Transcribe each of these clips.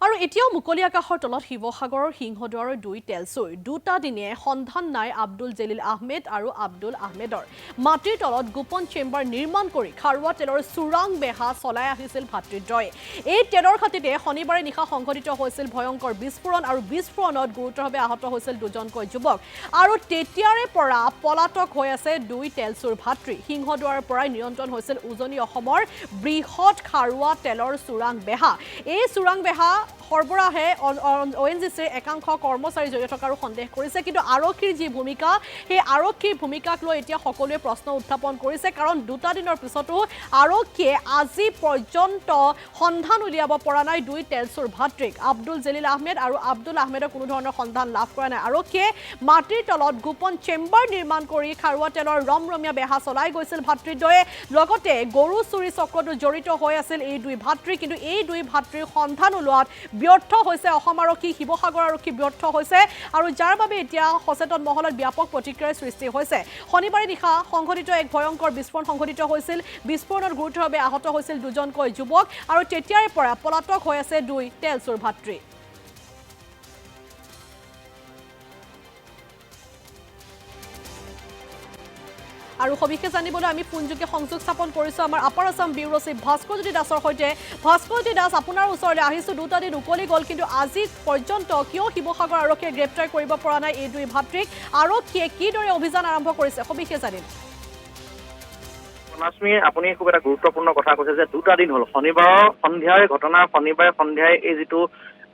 আৰু এতিয়াও মুকলি আকাশৰ তলত শিৱসাগৰৰ সিংহদুৱাৰৰ দুই তেলচুৰ দুটা দিনে সন্ধান নাই আব্দুল জলিল আহমেদ আৰু আব্দুল আহমেদৰ মাটিৰ তলত গোপন চেম্বাৰ নিৰ্মাণ কৰি খাৰুৱা তেলৰ চোৰাং বেহা চলাই আহিছিল ভাতৃদ্বয়ে এই তেলৰ খাতিতে শনিবাৰে নিশা সংঘটিত হৈছিল ভয়ংকৰ বিস্ফোৰণ আৰু বিস্ফোৰণত গুৰুতৰভাৱে আহত হৈছিল দুজনকৈ যুৱক আৰু তেতিয়াৰে পৰা পলাতক হৈ আছে দুই তেলচুৰ ভাতৃ সিংহদুৱাৰৰ পৰাই নিয়ন্ত্ৰণ হৈছিল উজনি অসমৰ বৃহৎ খাৰুৱা তেলৰ চোৰাং বেহা এই চোৰাং বেহা সৰবৰাহে ONGCৰ একাংশ কৰ্মচাৰী জড়িত থকাৰ সন্দেহ কৰিছে কিন্তু আৰক্ষীৰ যি ভূমিকা সেই আৰক্ষীৰ ভূমিকাক লৈ এতিয়া সকলোৱে প্ৰশ্ন উত্থাপন কৰিছে কাৰণ দুটা দিনৰ পিছতো আৰক্ষীয়ে আজি পৰ্যন্ত সন্ধান উলিয়াব পৰা নাই দুই তেলচুৰ ভাতৃক আব্দুল জলিল আহমেদ আৰু আব্দুল আহমেদৰ কোনো ধৰণৰ সন্ধান লাভ কৰা নাই আৰক্ষীয়ে মাটিৰ তলত গোপন চেম্বাৰ নিৰ্মাণ কৰি খাৰুৱা তেলৰ ৰমৰমীয়া বেহা চলাই গৈছিল ভাতৃদ্বয়ে লগতে গৰু চুৰি চক্ৰটো জড়িত হৈ আছিল এই দুই ভাতৃ কিন্তু এই দুই ভাতৃৰ সন্ধান ওলোৱাত ব্যৰ্থ হৈছে অসম আৰক্ষী শিৱসাগৰ আৰক্ষী ব্যৰ্থ হৈছে আৰু যাৰ বাবে এতিয়া সচেতন মহলত ব্যাপক প্ৰতিক্ৰিয়াৰ সৃষ্টি হৈছে শনিবাৰে নিশা সংঘটিত এক ভয়ংকৰ বিস্ফোৰণ সংঘটিত হৈছিল বিস্ফোৰণত গুৰুতৰভাৱে আহত হৈছিল দুজনকৈ যুৱক আৰু তেতিয়াৰে পৰা পলাতক হৈ আছে দুই তেলচুৰ ভাতৃ আৰু সবিশেষ জানিবলৈ আমি ফোনযোগে সংযোগ স্থাপন কৰিছো আমাৰ upper Assam bureau chief Bhaskarjyoti দাসৰ সৈতে ভাস্কৰজ্যোতি দাস আপোনাৰ ওচৰলৈ আহিছো দুটা দিন উকলি গ'ল কিন্তু আজি পৰ্যন্ত কিয় শিৱসাগৰ আৰক্ষীয়ে গ্ৰেপ্তাৰ কৰিব পৰা নাই এই দুই ভাতৃক আৰক্ষীয়ে কিদৰে অভিযান আৰম্ভ কৰিছে সবিশেষ জানিম নাজমি আপুনি খুব এটা গুৰুত্বপূৰ্ণ কথা কৈছে যে দুটা দিন হ'ল শনিবাৰৰ সন্ধিয়াৰ ঘটনা শনিবাৰে সন্ধিয়াই এই যিটো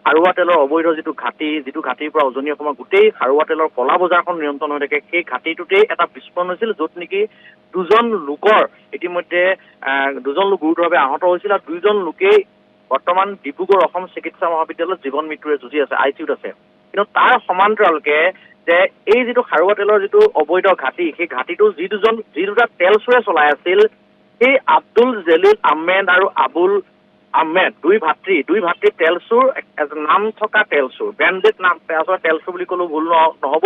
খাৰুৱা তেলৰ অবৈধ যিটো ঘাটিৰ পৰা উজনি অসমৰ গোটেই খাৰুৱা তেলৰ কলা বজাৰখন নিয়ন্ত্ৰণ হৈ থাকে সেই ঘাটিটোতেই এটা বিস্ফোৰণ হৈছিল য'ত নেকি দুজন লোকৰ ইতিমধ্যে দুজন লোক গুৰুতৰভাৱে আহত হৈছিল আৰু দুইজন লোকেই বৰ্তমান ডিব্ৰুগড় অসম চিকিৎসা মহাবিদ্যালয়ত জীৱন মৃত্যুৰে যুঁজি আছে ICUত আছে কিন্তু তাৰ সমান্তৰালকে যে এই যিটো খাৰুৱা তেলৰ যিটো অবৈধ ঘাটি সেই ঘাটিটো যি দুটা তেলচুৰে চলাই আছিল সেই আব্দুল জলিল আহমেদ আৰু আবুল আহমেদ দুই ভাতৃ তেলচুৰ নাম থকা তেলচুৰ ব্ৰেণ্ডেড নাম তেলচুৰ বুলি ক'লেও ভুল নহ'ব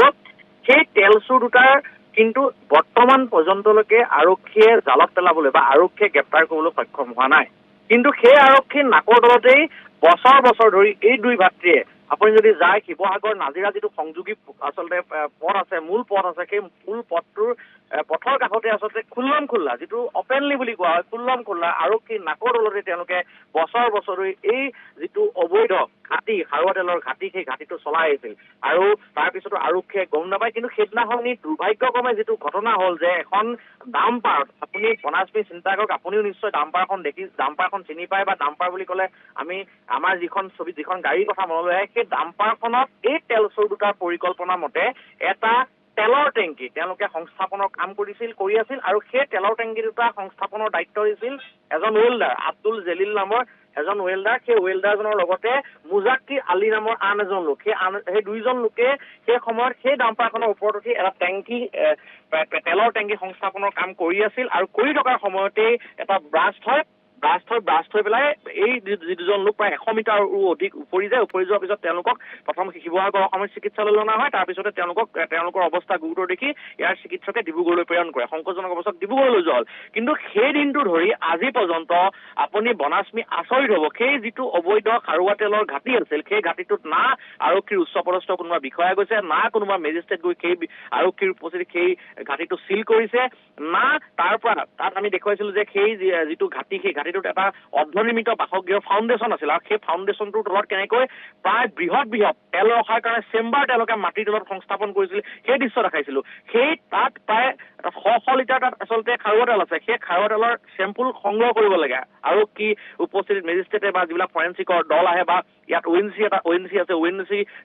সেই তেলচুৰ দুটাৰ কিন্তু বৰ্তমান পৰ্যন্তলৈকে আৰক্ষীয়ে জালত পেলাবলৈ বা আৰক্ষীয়ে গ্ৰেপ্তাৰ কৰিবলৈ সক্ষম হোৱা নাই কিন্তু সেই আৰক্ষীৰ নাকৰ তলতেই বছৰ ধৰি এই দুই ভাতৃয়ে আপুনি যদি যায় শিৱসাগৰ নাজিৰা যিটো সংযোগী আচলতে পথ আছে মূল পথ আছে সেই মূল পথটোৰ পথৰ কাষতে আচলতে খুল্লম খুল্লা যিটো অপেনলি বুলি কোৱা হয় খুল্লম খুল্লা আৰক্ষীৰ নাকৰ তলতে তেওঁলোকে বছৰ ধৰি এই যিটো অবৈধ ঘাটি খাৰুৱা তেলৰ ঘাটি সেই ঘাটিটো চলাই আহিছিল আৰু তাৰপিছতো আৰক্ষীয়ে গম নাপায় কিন্তু সেইদিনাখনি দুৰ্ভাগ্যক্ৰমে যিটো ঘটনা হ'ল যে এখন ডাম্পাৰত আপুনি বনাশ্মী চিন্তা কৰক আপুনিও নিশ্চয় ডাম্পাৰখন চিনি পায় বা ডাম্পাৰ বুলি ক'লে আমি আমাৰ যিখন গাড়ীৰ কথা মনলৈ আহে সেই ডাম্পাৰখনত এই তেলচুৰ দুটাৰ পৰিকল্পনা মতে এটা তেলৰ টেংকি তেওঁলোকে সংস্থাপনৰ কাম কৰি আছিল আৰু সেই তেলৰ টেংকি দুটা সংস্থাপনৰ দায়িত্ব দিছিল এজন ৱেল্ডাৰ আব্দুল জলিল নামৰ এজন ৱেল্ডাৰ সেই ৱেল্ডাৰজনৰ লগতে মুজাক্কিৰ আলী নামৰ আন এজন লোক সেই দুইজন লোকে সেই সময়ত সেই ডাম্পাৰখনৰ ওপৰত উঠি এটা টেংকি তেলৰ টেংকি সংস্থাপনৰ কাম কৰি আছিল আৰু কৰি থকাৰ সময়তেই এটা ব্ৰাষ্ট হৈ পেলাই এই যি দুজন লোক প্ৰায় 100 মিটাৰ অধিক উপৰি যোৱাৰ পিছত তেওঁলোকক প্ৰথম শিৱসাগৰ অসামৰিক চিকিৎসালয়লৈ অনা হয় তাৰপিছতে তেওঁলোকৰ অৱস্থা গুৰুতৰ দেখি ইয়াৰ চিকিৎসকে ডিব্ৰুগড়লৈ প্ৰেৰণ কৰে সংকটজনক অৱস্থাত ডিব্ৰুগড়লৈ যোৱা হ'ল কিন্তু সেই দিনটো ধৰি আজি পৰ্যন্ত আপুনি বনাশ্মী আচৰিত হ'ব সেই যিটো অবৈধ খাৰুৱা তেলৰ ঘাটি আছিল সেই ঘাটিটোত না আৰক্ষীৰ উচ্চপদস্থ কোনোবা বিষয়া গৈছে না কোনোবা মেজিষ্ট্ৰেট গৈ সেই আৰক্ষীৰ উপস্থিতি সেই ঘাটিটো চিল কৰিছে না তাত আমি দেখুৱাইছিলো যে সেই যিটো ঘাটি সেই ঘাটিটোত এটা অৰ্ধনিৰ্মিত বাসগৃহ ফাউণ্ডেশ্যন আছিল আৰু সেই ফাউণ্ডেশ্যনটোৰ তলত কেনেকৈ প্ৰায় বৃহৎ তেল ৰখাৰ কাৰণে চেম্বাৰ তেওঁলোকে মাটিৰ তলত সংস্থাপন কৰিছিল সেই দৃশ্য দেখাইছিলো সেই তাত প্ৰায় 100 লিটাৰ তাত আচলতে খাৰুৱা তেল আছে সেই খাৰুৱা তেলৰ চেম্পুল সংগ্ৰহ কৰিব লাগে আৰু কি উপস্থিত মেজিষ্ট্ৰেটে বা যিবিলাক ফৰেনচিকৰ দল আহে বা ইয়াত ONGC আছে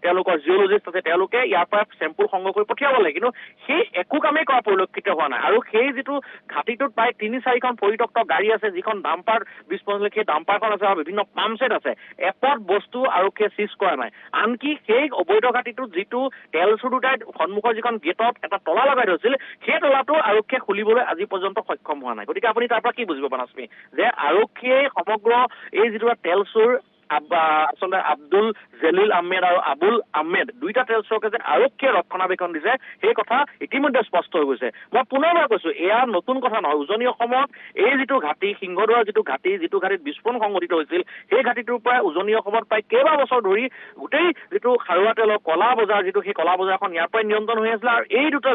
তেওঁলোকৰ জিঅ'লজিষ্ট আছে তেওঁলোকে ইয়াৰ পৰা চেম্পুল সংগ্ৰহ কৰি পঠিয়াব লাগে কিন্তু সেই একো কামেই কৰা পৰিলক্ষিত হোৱা নাই আৰু সেই যিটো ঘাটিটোত প্ৰায় 3-4খন পৰিত্যক্ত গাড়ী আছে যিখন ডাম্পাৰ বিস্ফোৰণলৈ সেই ডাম্পাৰখন আছে আৰু বিভিন্ন পাম্প ছেট আছে এপদ বস্তু আৰক্ষীয়ে চিজ কৰা নাই আনকি সেই অবৈধ ঘাটিটোত যিটো তেলচুৰ দুটাই সন্মুখৰ যিখন গেটত এটা তলা লগাই থৈছিল সেই তলাটো আৰক্ষীয়ে খুলিবলৈ আজি পৰ্যন্ত সক্ষম হোৱা নাই গতিকে আপুনি তাৰ পৰা কি বুজিব বনাশ্মী যে আৰক্ষীয়ে সমগ্ৰ এই যিটো তেলচুৰ আচলতে আব্দুল জেলিল আহমেদ আৰু আবুল আহমেদ দুইটা তেলচুৰকে যে আৰক্ষীয়ে ৰক্ষণাবেক্ষণ দিছে সেই কথা ইতিমধ্যে স্পষ্ট হৈ গৈছে। মই পুনৰবাৰ কৈছো, এয়া নতুন কথা নহয়। উজনি অসমত এই যিটো ঘাটি, সিংহদুৱাৰ যিটো ঘাটিত বিস্ফোৰণ সংঘটিত হৈছিল, সেই ঘাটিটোৰ পৰা উজনি অসমত প্ৰায় কেইবা বছৰ ধৰি গোটেই যিটো খাৰুৱা তেলৰ কলা বজাৰ, সেই কলা বজাৰখন ইয়াৰ পৰাই নিয়ন্ত্ৰণ হৈ আছিলে। আৰু এই দুটা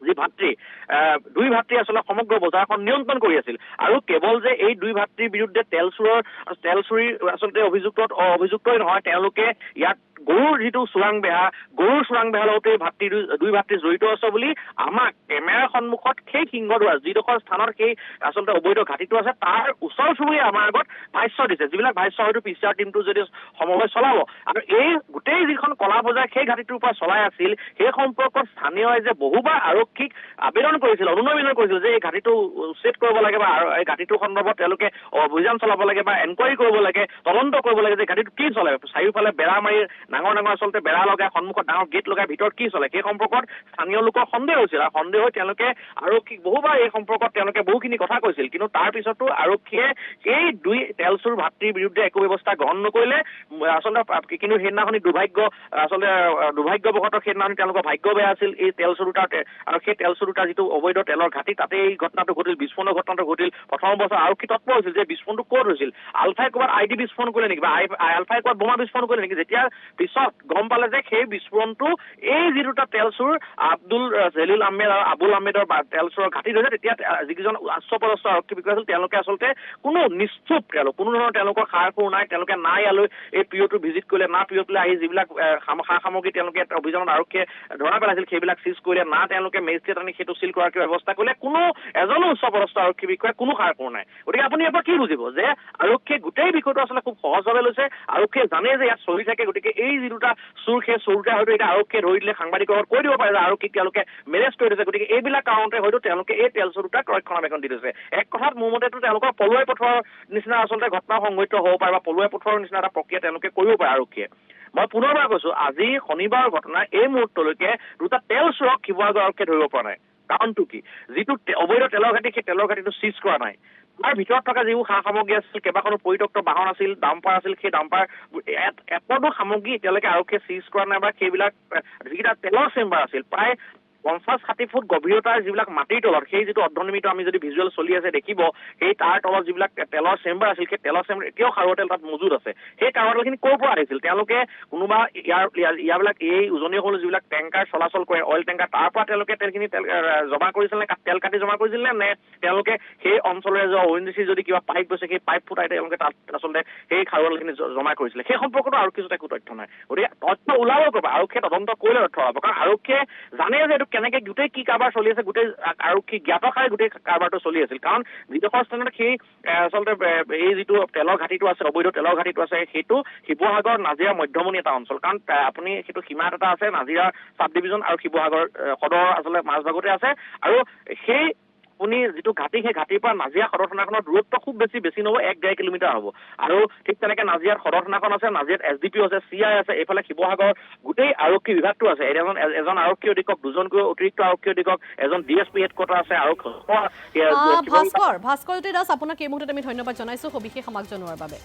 দুই ভাতৃ আচলতে সমগ্ৰ বজাৰখন নিয়ন্ত্ৰণ কৰি আছিল। আৰু কেৱল যে এই দুই ভাতৃৰ বিৰুদ্ধে তেল চুৰিৰ আচলতে অভিযুক্তই নহয়, তেওঁলোকে ইয়াত গৰুৰ যিটো চোৰাং বেহা লগতে দুই ভাতৃ জড়িত আছে বুলি আমাক কেমেৰাৰ সন্মুখত সেই সিংহদুৱাৰ যিডোখৰ স্থানত সেই আচলতে অবৈধ ঘাটিটো আছে তাৰ ওচৰ চুবুৰীয়া আমাৰ আগত ভাষ্য দিছে, যিবিলাক ভাষ্য হয়তো PCR টিমটো যদি সমভাৱে চলাব। আৰু এই গোটেই যিখন কলা বজাৰ সেই ঘাটিটোৰ পৰা চলাই আছিল, সেই সম্পৰ্কত স্থানীয় ৰাইজে বহুবাৰ আৰক্ষীক অনুনয় আবেদন কৰিছিল যে এই ঘাটিটো উচ্ছেদ কৰিব লাগে বা এই ঘাটিটোৰ সন্দৰ্ভত তেওঁলোকে অভিযান চলাব লাগে বা এনকুৱাৰী কৰিব লাগে, তদন্ত কৰিব লাগে যে ঘাটিটো কি চলে, চাৰিওফালে বেৰা মাৰি ডাঙৰ আচলতে বেৰা লগাই, সন্মুখত ডাঙৰ গেট লগাই, ভিতৰত কি চলে, সেই সম্পৰ্কত স্থানীয় লোকৰ সন্দেহ হৈছিল। আৰু সন্দেহ হৈ তেওঁলোকে আৰক্ষীক বহুবাৰ এই সম্পৰ্কত তেওঁলোকে বহুখিনি কথা কৈছিল। কিন্তু তাৰ পিছতো আৰক্ষীয়ে এই দুই তেলচুৰ ভাতৃৰ বিৰুদ্ধে একো ব্যৱস্থা গ্ৰহণ নকৰিলে। আচলতে কিন্তু সেইদিনাখনি দুৰ্ভাগ্যবশতঃ সেইদিনাখনি তেওঁলোকৰ ভাগ্য বেয়া আছিল। এই তেলচুৰ দুটা আৰু সেই তেলচুৰ দুটা যিটো অবৈধ তেলৰ ঘাটি, তাতে এই ঘটনাটো ঘটিল, বিস্ফোৰণৰ ঘটনাটো ঘটিল। প্ৰথম অৱস্থাত আৰক্ষী তৎপৰ হৈছিল যে বিস্ফোৰণটো ক'ত হৈছিল, আলফাই ক'ৰবাত ID বিস্ফোৰণ কৰিলে নেকি বা আলফাই ক'ৰবাত বোমা বিস্ফোৰণ কৰিলে নেকি। যেতিয়া পিছত গম পালে যে সেই বিস্ফোৰণটো এই যি দুটা তেলচুৰ আব্দুল জেলিল আহমেদ আৰু আবুল আহমেদৰ তেলচুৰৰ ঘাটিত হৈছে, তেতিয়া যিকেইজন উচ্চপদস্থ আৰক্ষী বিষয়া আছিল তেওঁলোকে আচলতে কোনো নিশ্চুপ, কোনো ধৰণৰ তেওঁলোকৰ সাৰ সুৰ নাই। তেওঁলোকে না ইয়ালৈ এই পিঅ'টো ভিজিট কৰিলে, না পিঅ'টোলৈ আহি যিবিলাক সা সামগ্ৰী তেওঁলোকে অভিযানত আৰক্ষীয়ে ধৰা পেলাইছিল সেইবিলাক চিজ কৰিলে, না তেওঁলোকে মেজিষ্ট্ৰেট আনি সেইটো চিল কৰাৰ ব্যৱস্থা কৰিলে। কোনো এজনো উচ্চপদস্থ আৰক্ষী বিষয়াৰ কোনো সাৰ সুৰ নাই। গতিকে আপুনি এবাৰ কি বুজিব যে আৰক্ষীয়ে গোটেই বিষয়টো আচলতে খুব সহজভাৱে লৈছে। আৰক্ষীয়ে জানে যে ইয়াত চলি থাকে। গতিকে এই যি দুটা চুৰ, সেই চুৰ দুটা হয়তো এতিয়া আৰক্ষীয়ে ধৰি দিলে, সাংবাদিকৰ আগত কৈ দিব পাৰে যে আৰক্ষীক তেওঁলোকে মেনেজ কৰি দিছে। গতিকে এইবিলাক কাৰণতে হয়তো তেওঁলোকে এই তেলচুৰ দুটাক ৰক্ষণাবেক্ষণ দি দিছে। এক কথাত মোৰ মতেতো তেওঁলোকৰ পলুৱাই পঠোৱাৰ নিচিনা আচলতে ঘটনা সংঘটিত হ'ব পাৰে বা পলুৱাই পঠোৱাৰ নিচিনা এটা প্ৰক্ৰিয়া তেওঁলোকে কৰিব পাৰে আৰক্ষীয়ে। মই পুনৰবাৰ কৈছো, আজি শনিবাৰৰ ঘটনা এই মুহূৰ্তলৈকে দুটা তেল চোৰক শিৱসাগৰ আৰক্ষীয়ে ধৰিব পৰা নাই। কাৰণটো কি? যিটো অবৈধ তেলৰ ঘাটি, সেই তেলৰ ঘাটিটো চিজ কৰা নাই। তাৰ ভিতৰত থকা যিবোৰ সা সামগ্ৰী আছিল, কেইবাখনো পৰিত্যক্ত বাহন আছিল, ডাম্পাৰ আছিল, সেই ডাম্পাৰ এপদো সামগ্ৰী এতিয়ালৈকে আৰক্ষীয়ে চিজ কৰা নাই। বা সেইবিলাক যিকেইটা তেলৰ চেম্বাৰ আছিল, প্ৰায় 50-60 ফুট গভীৰতাৰ যিবিলাক মাটিৰ তলত, সেই যিটো অৰ্ধনিৰ্মিত আমি যদি ভিজুৱেল চলি আছে দেখিব, সেই তাৰ তলত যিবিলাক তেলৰ চেম্বাৰ আছিল, সেই তেলৰ চেম্বাৰ এতিয়াও খাৰুৱা তেল তাত মজুত আছে। সেই খাৰুৱা তেলখিনি ক'ৰ পৰা আহিছিল? তেওঁলোকে কোনোবা ইয়াৰবিলাক এই উজনি অসমলৈ যিবিলাক টেংকাৰ চলাচল কৰে, অইল টেংকাৰ, তাৰ পৰা তেওঁলোকে তেলখিনি জমা কৰিছিল নে, তেল কাটি জমা কৰিছিল নে তেওঁলোকে সেই অঞ্চলৰে যে ONGC যদি কিবা পাইপ গৈছে, সেই পাইপ ফুটাই তেওঁলোকে তাত আচলতে সেই খাৰুৱা তেলখিনি জমা কৰিছিলে? সেই সম্পৰ্কতো আৰক্ষীৰ একো তথ্য নাই। গতিকে তথ্য ওলাব ক'ৰবা, আৰক্ষীয়ে তদন্ত কৰিলে তথ্য ওলাব। কাৰণ আৰক্ষীয়ে জানে যে এইটো কেনেকে গোটেই কি কাৰবাৰ চলি আছে, গোটেই আৰক্ষী জ্ঞাতসাৰে গোটেই কাৰবাৰটো চলি আছিল। কাৰণ যিডোখৰ স্থানত সেই আচলতে এই যিটো তেলৰ ঘাটিটো আছে, অবৈধ তেলৰ ঘাটিটো আছে, সেইটো শিৱসাগৰ নাজিৰা মধ্যমনি এটা অঞ্চল। কাৰণ আপুনি সেইটো সীমাত এটা আছে, নাজিৰা চাব ডিভিজন আৰু শিৱসাগৰ সদৰ আচলতে মাজভাগতে আছে। আৰু সেই আপুনি যিটো ঘাটি, সেই ঘাটিৰ পৰা নাজিৰা সদৰ থানাখনৰ দূৰত্ব খুব বেছি নহ'ব, 1-1.5 কিলোমিটাৰ হ'ব। আৰু ঠিক তেনেকে নাজিৰাত সদৰ থানাখন আছে, নাজিৰাত SDPO আছে, CI আছে, এইফালে শিৱসাগৰ গোটেই আৰক্ষী বিভাগটো আছে। এজন আৰক্ষী অধীক্ষক, দুজনকৈ অতিৰিক্ত আৰক্ষী অধীক্ষক, এজন DSP হেডকোৱাৰ্টাৰ আছে। আৰু ভাস্কৰ জ্যোতি দাস, আপোনাক এই মুহূৰ্তত আমি ধন্যবাদ জনাইছো সবিশেষ আমাক জনোৱাৰ বাবে।